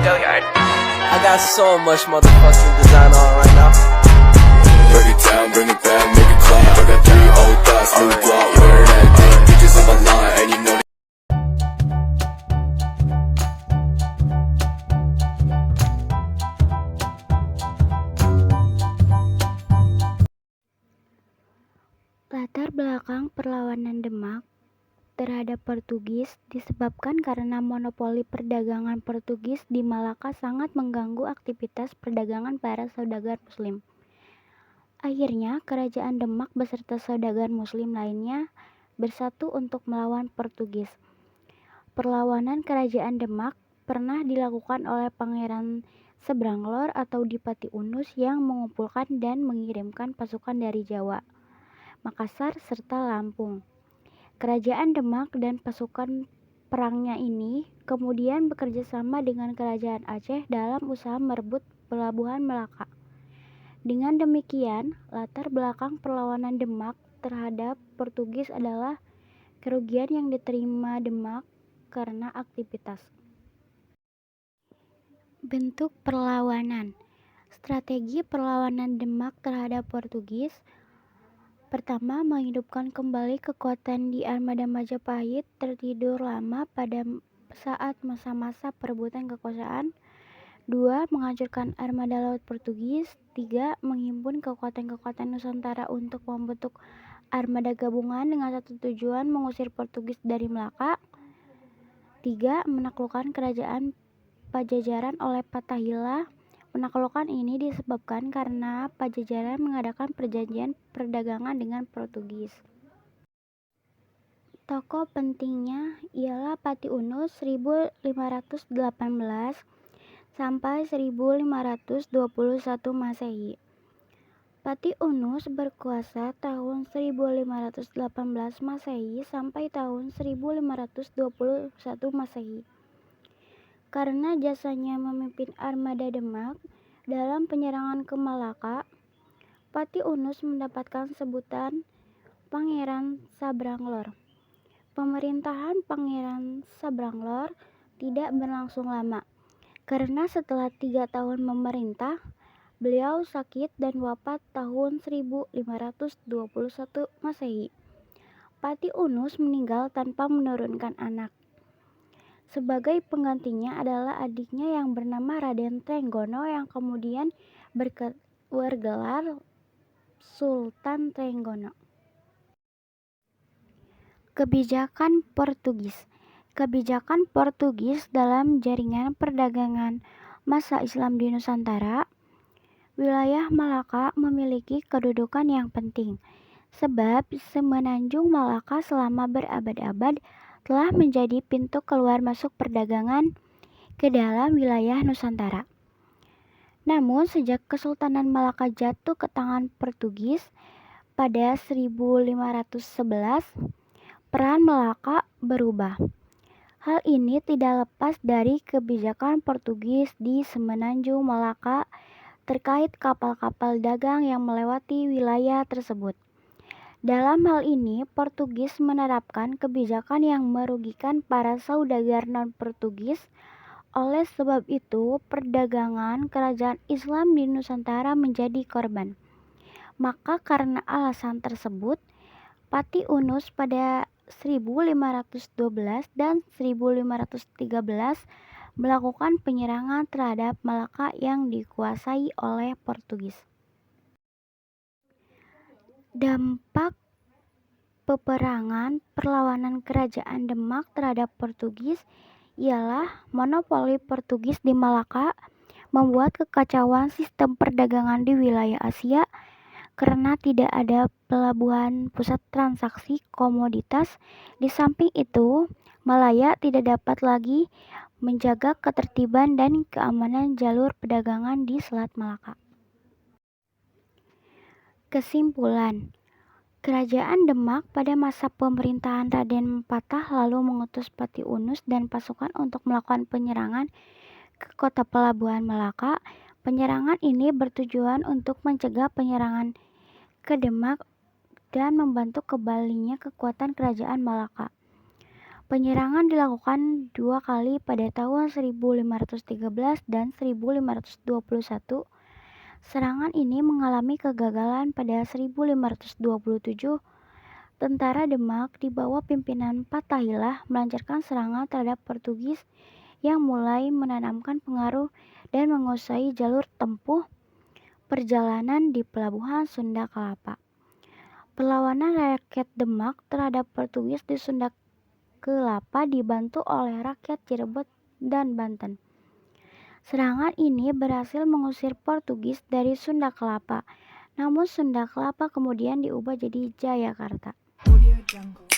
I got so much motherfucking design on right now. Break it down, bring it back, make it clap. I got 3 old thoughts, new block, where that day. Bitches on my line, and you know Latar belakang perlawanan Demak terhadap Portugis disebabkan karena monopoli perdagangan Portugis di Malaka sangat mengganggu aktivitas perdagangan para saudagar Muslim. Akhirnya, kerajaan Demak beserta saudagar Muslim lainnya bersatu untuk melawan Portugis. Perlawanan kerajaan Demak pernah dilakukan oleh Pangeran Sebranglor atau Dipati Unus yang mengumpulkan dan mengirimkan pasukan dari Jawa, Makassar, serta Lampung. Kerajaan Demak dan pasukan perangnya ini kemudian bekerja sama dengan Kerajaan Aceh dalam usaha merebut pelabuhan Melaka. Dengan demikian, latar belakang perlawanan Demak terhadap Portugis adalah kerugian yang diterima Demak karena aktivitas. Bentuk perlawanan. Strategi perlawanan Demak terhadap Portugis. Pertama, menghidupkan kembali kekuatan di armada Majapahit tertidur lama pada saat masa-masa perebutan kekuasaan. 2. Menghancurkan armada laut Portugis. 3. Menghimpun kekuatan-kekuatan Nusantara untuk membentuk armada gabungan dengan satu tujuan, mengusir Portugis dari Melaka. 3. Menaklukkan kerajaan Pajajaran oleh Fatahillah. Penaklukan ini disebabkan karena Pajajaran mengadakan perjanjian perdagangan dengan Portugis. Tokoh pentingnya ialah Pati Unus 1518 sampai 1521 Masehi. Pati Unus berkuasa tahun 1518 Masehi sampai tahun 1521 Masehi. Karena jasanya memimpin armada Demak dalam penyerangan ke Malaka, Pati Unus mendapatkan sebutan Pangeran Sabranglor. Pemerintahan Pangeran Sabranglor tidak berlangsung lama, karena setelah 3 tahun memerintah, beliau sakit dan wafat tahun 1521 Masehi. Pati Unus meninggal tanpa menurunkan anak. Sebagai penggantinya adalah adiknya yang bernama Raden Trenggono yang kemudian bergelar Sultan Trenggono. Kebijakan Portugis. Kebijakan Portugis dalam jaringan perdagangan masa Islam di Nusantara. Wilayah Malaka memiliki kedudukan yang penting, sebab Semenanjung Malaka selama berabad-abad telah menjadi pintu keluar masuk perdagangan ke dalam wilayah Nusantara. Namun sejak Kesultanan Malaka jatuh ke tangan Portugis pada 1511, peran Malaka berubah. Hal ini tidak lepas dari kebijakan Portugis di Semenanjung Malaka terkait kapal-kapal dagang yang melewati wilayah tersebut. Dalam hal ini, Portugis menerapkan kebijakan yang merugikan para saudagar non-Portugis. Oleh sebab itu, perdagangan kerajaan Islam di Nusantara menjadi korban. Maka karena alasan tersebut, Pati Unus pada 1512 dan 1513 melakukan penyerangan terhadap Malaka yang dikuasai oleh Portugis. Dampak peperangan perlawanan kerajaan Demak terhadap Portugis ialah monopoli Portugis di Malaka membuat kekacauan sistem perdagangan di wilayah Asia karena tidak ada pelabuhan pusat transaksi komoditas. Di samping itu, Malaya tidak dapat lagi menjaga ketertiban dan keamanan jalur perdagangan di Selat Malaka. Kesimpulan, Kerajaan Demak pada masa pemerintahan Raden Patah lalu mengutus Pati Unus dan pasukan untuk melakukan penyerangan ke kota pelabuhan Malaka. Penyerangan ini bertujuan untuk mencegah penyerangan ke Demak dan membantu kembalinya kekuatan kerajaan Malaka. Penyerangan dilakukan 2 kali pada tahun 1513 dan 1521. Serangan ini mengalami kegagalan pada 1527. Tentara Demak di bawah pimpinan Fathahillah melancarkan serangan terhadap Portugis yang mulai menanamkan pengaruh dan menguasai jalur tempuh perjalanan di pelabuhan Sunda Kelapa. Perlawanan rakyat Demak terhadap Portugis di Sunda Kelapa dibantu oleh rakyat Cirebon dan Banten. Serangan ini berhasil mengusir Portugis dari Sunda Kelapa, namun Sunda Kelapa kemudian diubah jadi Jayakarta. Audio Jungle.